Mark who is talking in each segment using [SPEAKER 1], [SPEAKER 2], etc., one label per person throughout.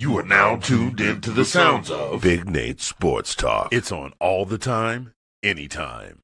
[SPEAKER 1] You are now tuned into the sounds of
[SPEAKER 2] Big Nate Sports Talk.
[SPEAKER 1] It's on all the time, anytime.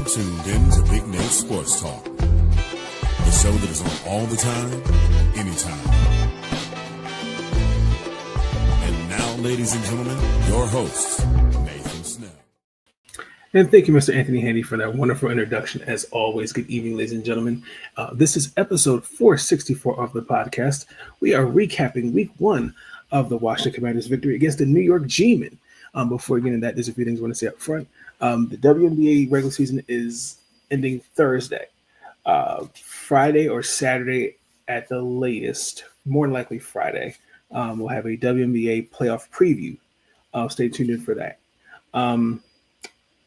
[SPEAKER 3] Tuned in to Big Nate Sports Talk, the show that is on all the time, anytime. And now, ladies and gentlemen, your host, Nathan Snell.
[SPEAKER 4] And thank you, Mr. Anthony Handy, for that wonderful introduction. As always, good evening, ladies and gentlemen. This is episode 464 of the podcast. We are recapping week one of the Washington Commanders' victory against the New York G-Men. Before we get into that, there's a few things I want to say up front. The WNBA regular season is ending Thursday. Friday or Saturday at the latest, more than likely Friday, we'll have a WNBA playoff preview. Stay tuned in for that.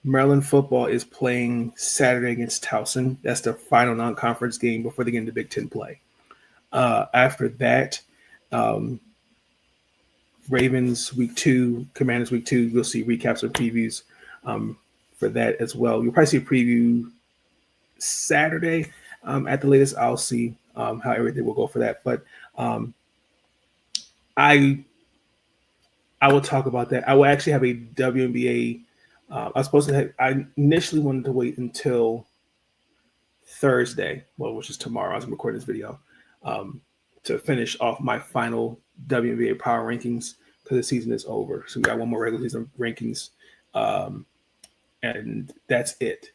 [SPEAKER 4] Maryland football is playing Saturday against Towson. That's the final non-conference game before they get into Big Ten play. After that, Ravens week 2, Commanders week 2, you'll see recaps or previews for that as well. You'll probably see a preview Saturday at the latest. I'll see how everything will go for that. But I will talk about that. I will actually have a WNBA. I initially wanted to wait until Thursday, which is tomorrow. I was recording this video to finish off my final WNBA power rankings because the season is over. So we got one more regular season rankings, and that's it.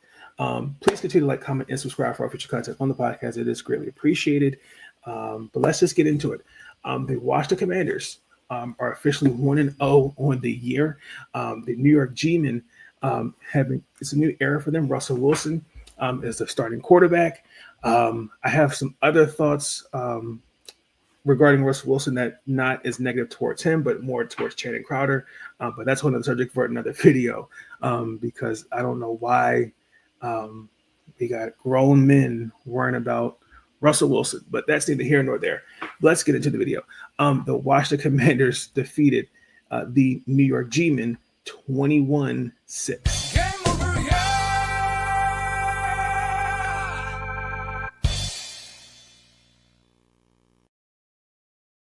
[SPEAKER 4] Please continue to like, comment, and subscribe for our future content on the podcast. It is greatly appreciated. But let's just get into it. The Washington Commanders are officially 1-0 on the year. The New York G-Men it's a new era for them. Russell Wilson is the starting quarterback. I have some other thoughts regarding Russell Wilson that not as negative towards him, but more towards Channing Crowder. But that's another subject for another video because I don't know why we got grown men worrying about Russell Wilson, but that's neither here nor there. Let's get into the video. The Washington Commanders defeated the New York G-Men 21-6.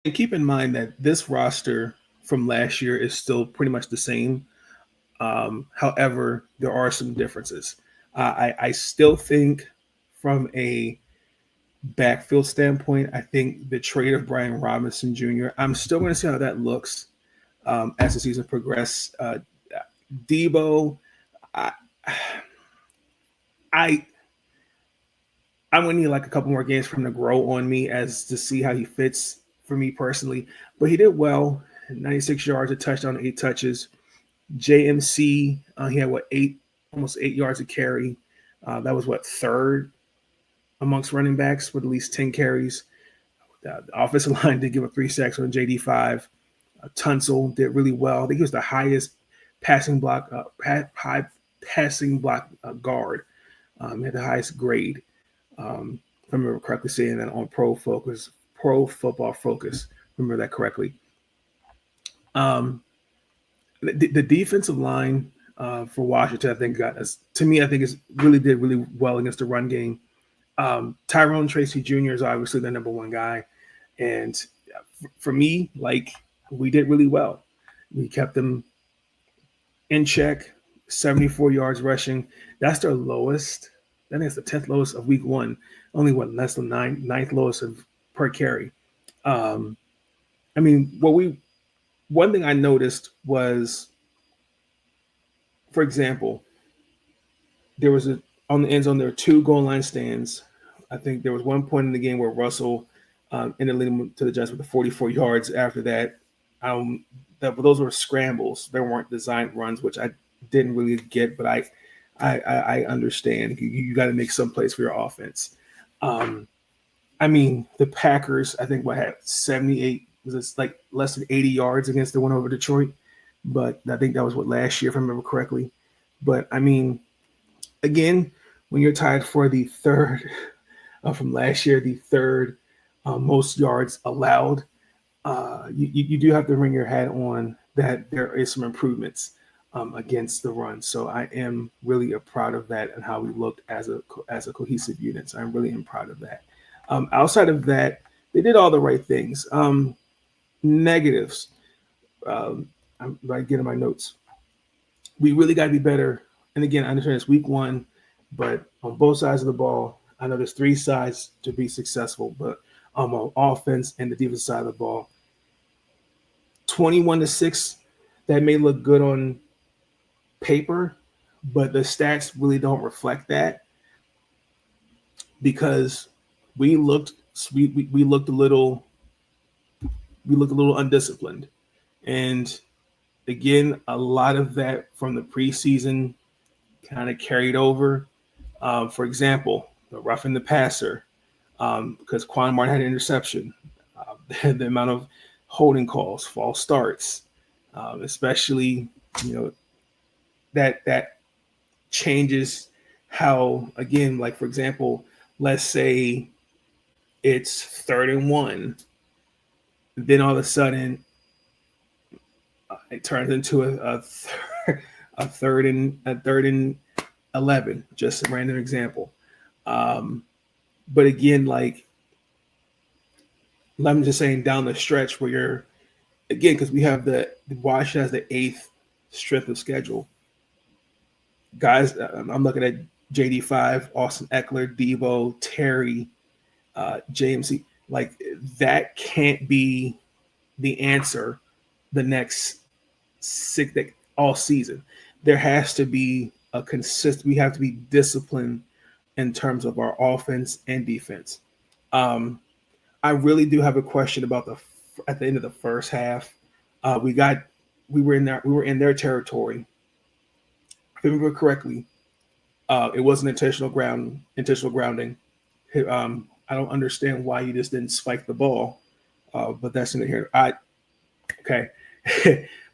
[SPEAKER 4] And keep in mind that this roster from last year is still pretty much the same. However, there are some differences. I still think from a backfield standpoint, I think the trade of Brian Robinson Jr., I'm still going to see how that looks as the season progresses. Debo, I'm going to need like a couple more games for him to grow on me as to see how he fits for me personally. But he did well, 96 yards, a touchdown, 8 touches. JMC, he had almost 8 yards of carry. That was third amongst running backs with at least 10 carries. The offensive line did give up 3 sacks on JD5. Tunsil did really well. I think he was the highest passing block guard. He had the highest grade. If I remember correctly saying that on Pro Football Focus. Remember that correctly. The defensive line for Washington, I think, did really well against the run game. Tyrone Tracy Jr. is obviously the number one guy. And for me, we did really well. We kept them in check. 74 yards rushing. That's their lowest. I think it's the 10th lowest of week one. Only what less than ninth lowest of per carry. Um, I mean, one thing I noticed was, for example, there was on the end zone, there were 2 goal line stands. I think there was one point in the game where Russell ended leading to the Jets with the 44 yards. After that, those were scrambles. They weren't designed runs, which I didn't really get, but I understand. You got to make some place for your offense. I mean, the Packers, I think, had 78, was it like less than 80 yards against the one over Detroit? But I think that was last year, if I remember correctly. But I mean, again, when you're tied for the third from last year, the third most yards allowed, you do have to ring your hat on that there is some improvements against the run. So I am really proud of that and how we looked as a cohesive unit. So I'm really proud of that. Outside of that, they did all the right things. Negatives. I'm getting my notes. We really got to be better. And again, I understand it's week one, but on both sides of the ball, I know there's 3 sides to be successful, but on offense and the defensive side of the ball, 21-6, that may look good on paper, but the stats really don't reflect that because we looked a little undisciplined. And again, a lot of that from the preseason kind of carried over. For example, the roughing the passer, because Quan Martin had an interception, the amount of holding calls, false starts, especially, that changes how, again, like, for example, let's say it's 3rd and 1, then all of a sudden it turns into a third and 11, just a random example. But again, like, I'm just saying down the stretch where you're, again, because we have the Washington has the 8th strength of schedule. Guys, I'm looking at JD5, Austin Eckler, Debo, Terry, JMC. Like, that can't be the answer the next 6 all season. There has to be a consistent. We have to be disciplined in terms of our offense and defense. I really do have a question about at the end of the first half. We were in their territory. If I remember correctly, it wasn't intentional grounding. I don't understand why you just didn't spike the ball, but that's in here. Okay,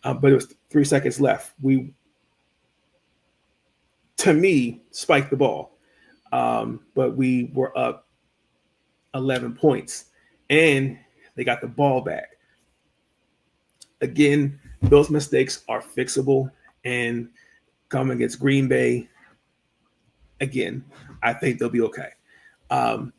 [SPEAKER 4] but it was 3 seconds left. We, to me, spiked the ball, but we were up 11 points, and they got the ball back. Again, those mistakes are fixable, and coming against Green Bay, again, I think they'll be okay. Our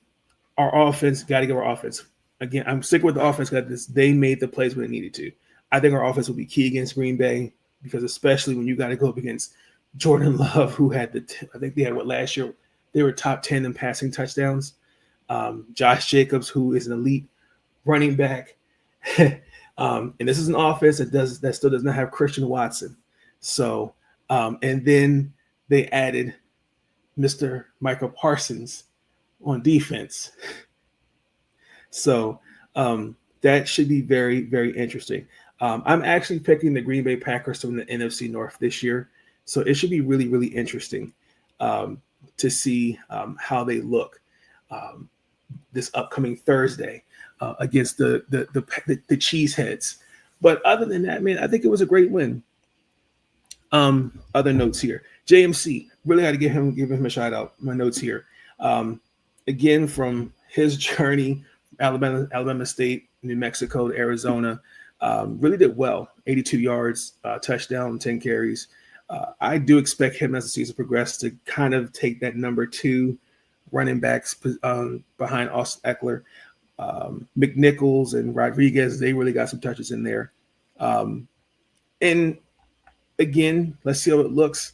[SPEAKER 4] offense, got to give our offense. Again, I'm sticking with the offense because they made the plays when they needed to. I think our offense will be key against Green Bay because especially when you got to go up against Jordan Love, who had I think they had last year? They were top 10 in passing touchdowns. Josh Jacobs, who is an elite running back. And this is an offense that still does not have Christian Watson. So, and then they added Mr. Michael Parsons on defense. So that should be very, very interesting. I'm actually picking the Green Bay Packers from the NFC North this year. So it should be really, really interesting to see how they look this upcoming Thursday against the Cheeseheads. But other than that, man, I think it was a great win. Other notes here. JMC, really got to give him a shout out. My notes here. Again, from his journey, Alabama State, New Mexico to Arizona, really did well. 82 yards, touchdown, 10 carries. I do expect him as the season progresses to kind of take that number 2 running backs behind Austin Eckler. McNichols and Rodriguez, they really got some touches in there. And again, let's see how it looks.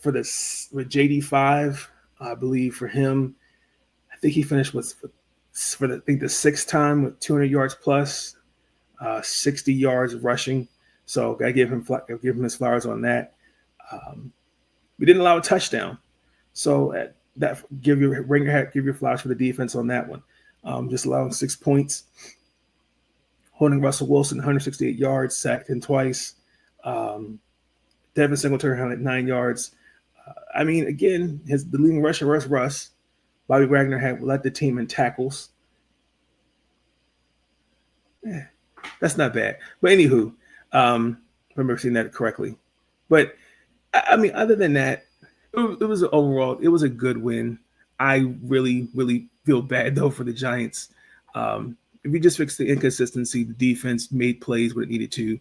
[SPEAKER 4] For this with JD5, I believe for him, I think he finished with for the, I think the sixth time with 200 yards plus, 60 yards rushing. So gotta give him his flowers on that. We didn't allow a touchdown, so that give your flowers for the defense on that one. Just allowing 6 points, holding Russell Wilson 168 yards, sacked him twice. Devin Singletary 109 yards. I mean, again, the leading rusher was Russ. Bobby Wagner had led the team in tackles. That's not bad. But anywho, if I remember seeing that correctly. But I mean, other than that, it was overall, it was a good win. I really, really feel bad though for the Giants. If we just fix the inconsistency, the defense made plays when it needed to.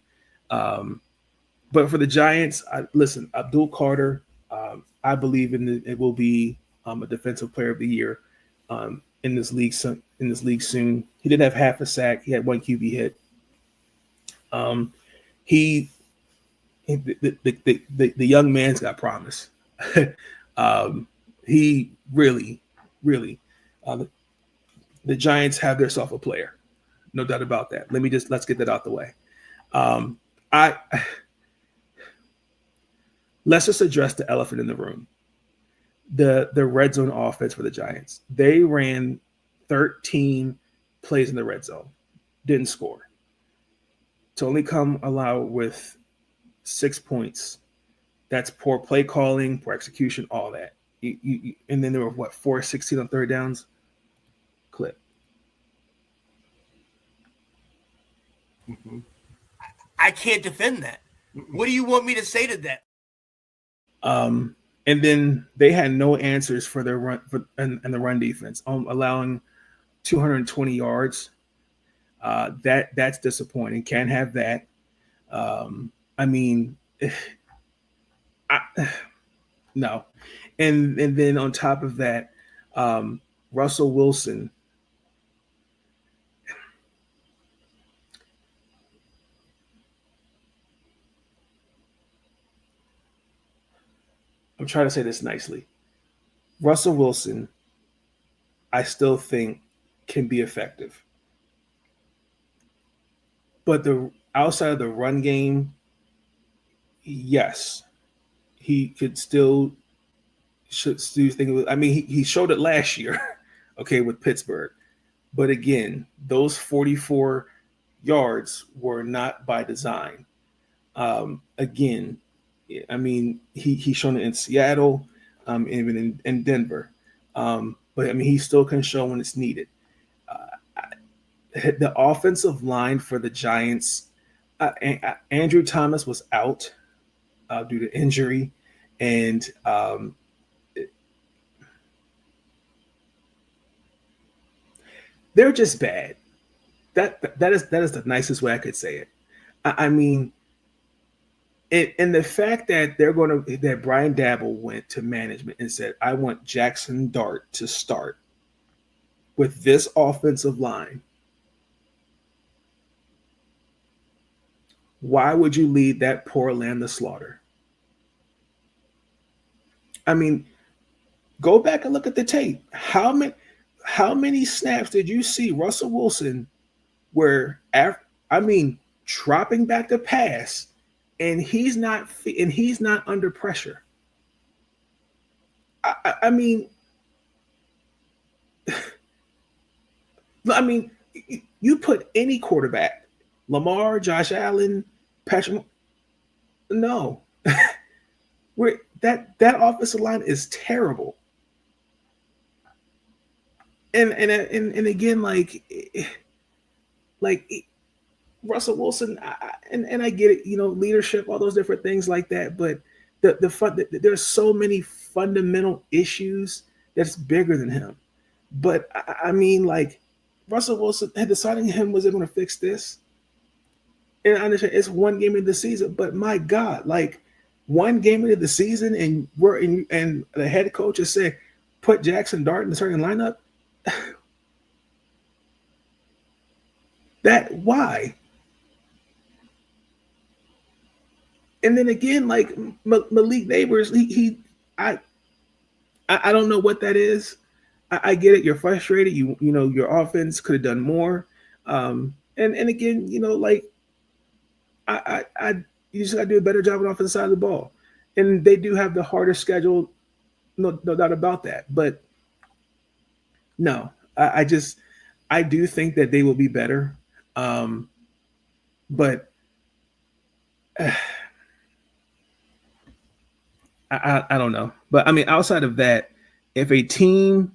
[SPEAKER 4] But for the Giants, listen, Abdul Carter, I believe it will be a defensive player of the year in this league soon. He didn't have half a sack. He had one QB hit. The young man's got promise. He really, really, the Giants have themselves a player, no doubt about that. Let's get that out the way. Let's just address the elephant in the room. The red zone offense for the Giants. They ran 13 plays in the red zone, didn't score. To only come allowed with 6 points. That's poor play calling, poor execution, all that. And then there were 4-16 on third downs. Clip.
[SPEAKER 5] I can't defend that. What do you want me to say to that?
[SPEAKER 4] And then they had no answers for their run and the run defense, allowing 220 yards. That's disappointing. Can't have that. I mean, no. And then on top of that, Russell Wilson. I'm trying to say this nicely. Russell Wilson, I still think, can be effective. But outside of the run game, yes, he could still do things. I mean, he showed it last year, okay, with Pittsburgh. But again, those 44 yards were not by design. Again, I mean, he's shown it in Seattle, even in Denver. But I mean, he still can show when it's needed. The offensive line for the Giants, Andrew Thomas was out due to injury, and they're just bad. That is the nicest way I could say it. I mean, and the fact that that Brian Dabble went to management and said, "I want Jackson Dart to start with this offensive line." Why would you lead that poor lamb to slaughter? I mean, go back and look at the tape. How many snaps did you see Russell Wilson dropping back to pass, and he's not under pressure? I mean, you put any quarterback, Lamar, Josh Allen, Patrick. No, that offensive line is terrible. And again, like Russell Wilson, and I get it, leadership, all those different things like that. But there's so many fundamental issues that's bigger than him. But I mean, like Russell Wilson had deciding him was it going to fix this. And I understand it's one game of the season, but my God, like one game into the season, and and the head coach has said, put Jackson Dart in the starting lineup. Why? And then again, like Malik Neighbors, I, I don't know what that is. I get it. You're frustrated. You know your offense could have done more. And again, like I you just got to do a better job on the offensive side of the ball. And they do have the harder schedule, no doubt about that. But no, I do think that they will be better. But I don't know. But I mean, outside of that, if a team,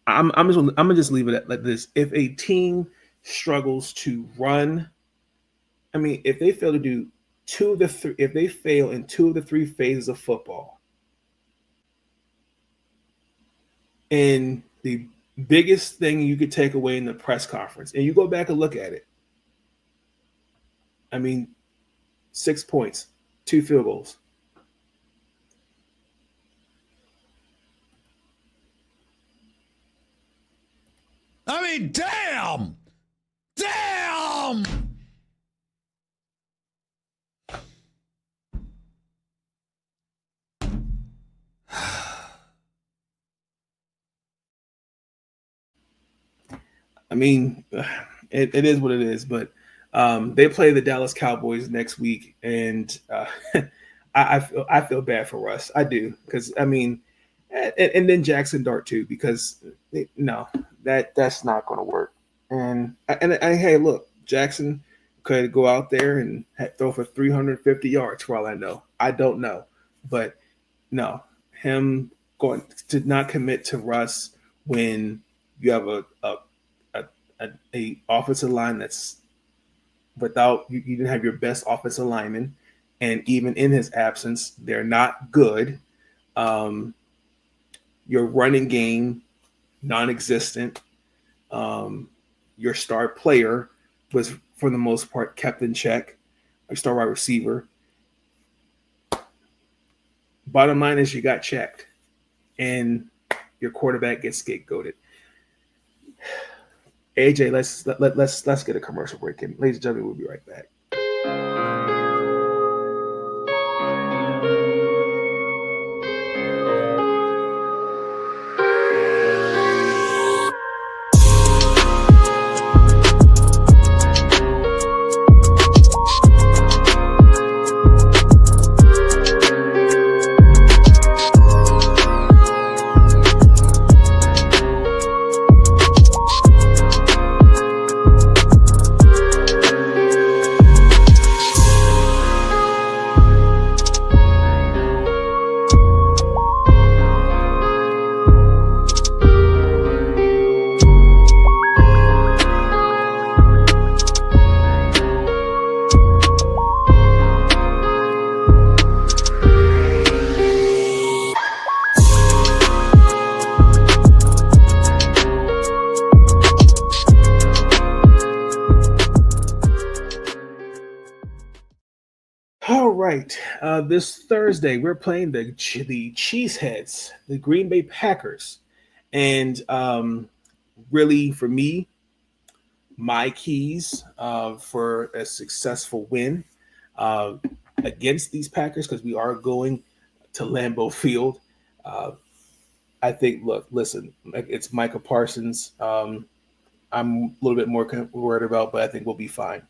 [SPEAKER 4] I'm gonna just leave it at like this. If a team struggles to run, I mean, if they fail to do if they fail in two of the three phases of football, and the biggest thing you could take away in the press conference, and you go back and look at it, I mean, 6 points, 2 field goals.
[SPEAKER 6] I mean, damn! Damn!
[SPEAKER 4] I mean, it is what it is, but they play the Dallas Cowboys next week, and I feel bad for Russ. I do, because I mean, and then Jackson Dart too, because no, that's not going to work. And hey, look, Jackson could go out there and throw for 350 yards for all I know. I don't know, but no, him going to not commit to Russ when you have a offensive line that's without you didn't have your best offensive lineman, and even in his absence, they're not good. Your running game non-existent. Your star player was for the most part kept in check. Your star wide receiver. Bottom line is you got checked, and your quarterback gets scapegoated. AJ, let's get a commercial break in. Ladies and gentlemen, we'll be right back. All right. This Thursday, we're playing the Cheeseheads, the Green Bay Packers. And really, for me, my keys for a successful win against these Packers, because we are going to Lambeau Field. I think, listen, it's Micah Parsons. I'm a little bit more worried about, but I think we'll be fine.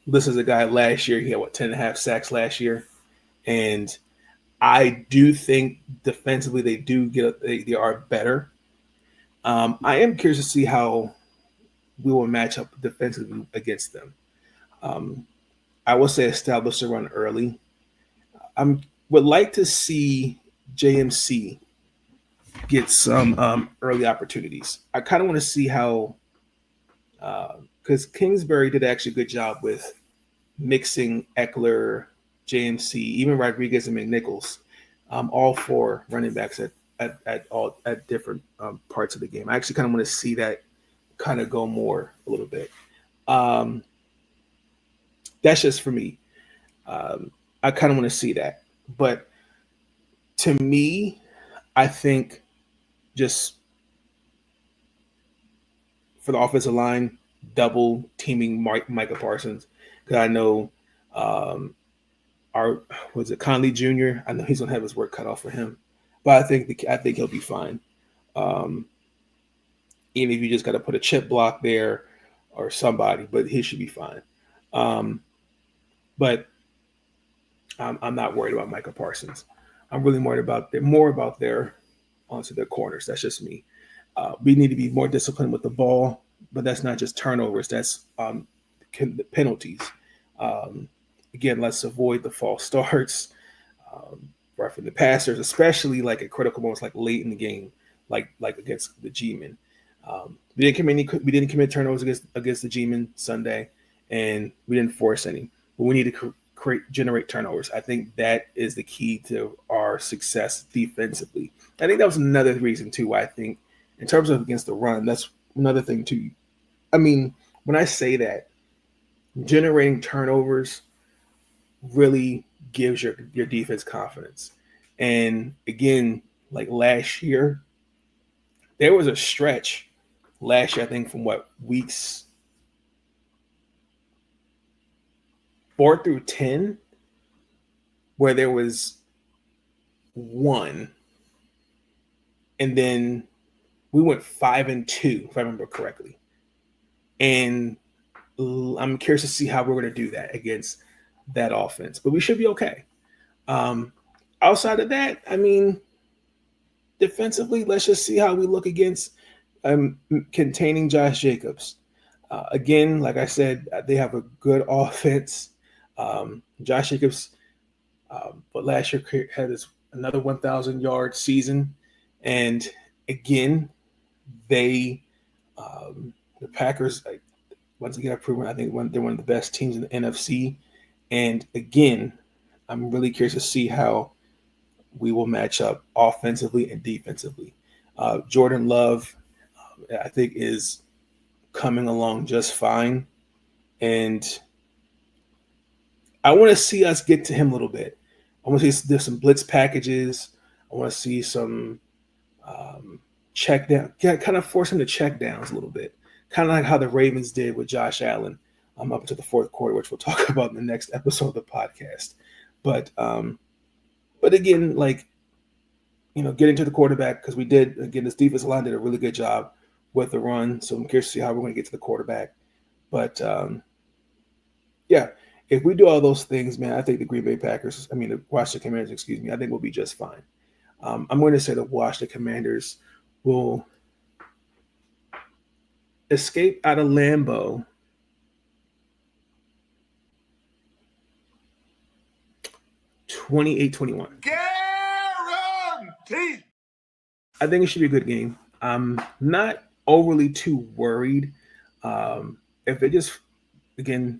[SPEAKER 4] This is a guy last year. He had 10 and a half sacks last year. And I do think defensively they are better. I am curious to see how we will match up defensively against them. I will say establish the run early. I would like to see JMC get some early opportunities. I kind of want to see how because Kingsbury did actually a good job with mixing Eckler, JMC, even Rodriguez and McNichols, all four running backs at different parts of the game. I actually kind of want to see that kind of go more a little bit. That's just for me. I kind of want to see that. But to me, I think just for the offensive line, double teaming Micah Parsons, because I know Our was it Conley Jr.? I know he's gonna have his work cut off for him, but I think he'll be fine. Um, Even if you just got to put a chip block there or somebody, but he should be fine. But I'm not worried about Micah Parsons. I'm really worried about their onto their corners. That's just me. We need to be more disciplined with the ball, but that's not just turnovers. That's penalties. Again, let's avoid the false starts, roughing the passers, especially like at critical moments, like late in the game, like against the G-men. We didn't commit turnovers against the G-men Sunday, and we didn't force any. But we need to generate turnovers. I think that is the key to our success defensively. I think that was another reason too why I think in terms of against the run, that's another thing too. I mean, when I say that, generating turnovers really gives your defense confidence. And again, like last year, there was a stretch last year, I think from weeks 4 through 10, where there was one, and then we went 5-2, if I remember correctly. And I'm curious to see how we're going to do that against that offense, but we should be okay. Outside of that, I mean, defensively, let's just see how we look against containing Josh Jacobs. Again, like I said, they have a good offense. Josh Jacobs, but last year had another 1,000-yard season, and again, the Packers once again have proven I think they're one of the best teams in the NFC. And again, I'm really curious to see how we will match up offensively and defensively. Jordan Love, I think, is coming along just fine. And I want to see us get to him a little bit. I want to see there's some blitz packages. I want to see some check down, kind of force him to check downs a little bit. Kind of like how the Ravens did with Josh Allen up into the fourth quarter, which we'll talk about in the next episode of the podcast. But again, like, getting to the quarterback, because we did, again, this defensive line did a really good job with the run. So I'm curious to see how we're going to get to the quarterback. But yeah, if we do all those things, man, I think the Washington Commanders, I think we'll be just fine. I'm going to say the Washington Commanders will escape out of Lambeau 28-21.
[SPEAKER 1] Guaranteed.
[SPEAKER 4] I think it should be a good game. I'm not overly too worried. If they just, again,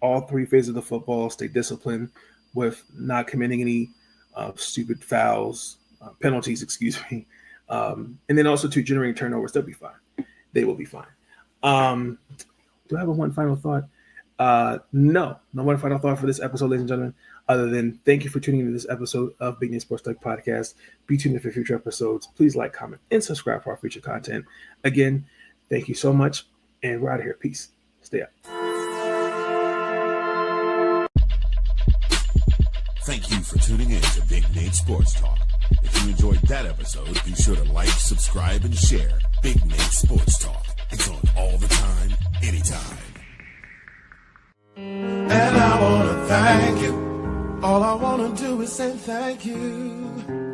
[SPEAKER 4] all three phases of the football, stay disciplined with not committing any stupid penalties, and then also to generating turnovers, they'll be fine. They will be fine. Do I have one final thought? No one final thought for this episode, ladies and gentlemen, other than thank you for tuning into this episode of Big Name Sports Talk Podcast. Be tuned in for future episodes. Please like, comment, and subscribe for our future content. Again, thank you so much, and we're out of here. Peace. Stay up.
[SPEAKER 3] Thank you for tuning in to Big Nate Sports Talk. If you enjoyed that episode, be sure to like, subscribe, and share Big Nate Sports Talk. It's on all the time, anytime.
[SPEAKER 7] And I want to thank you. All I want to do is say thank you.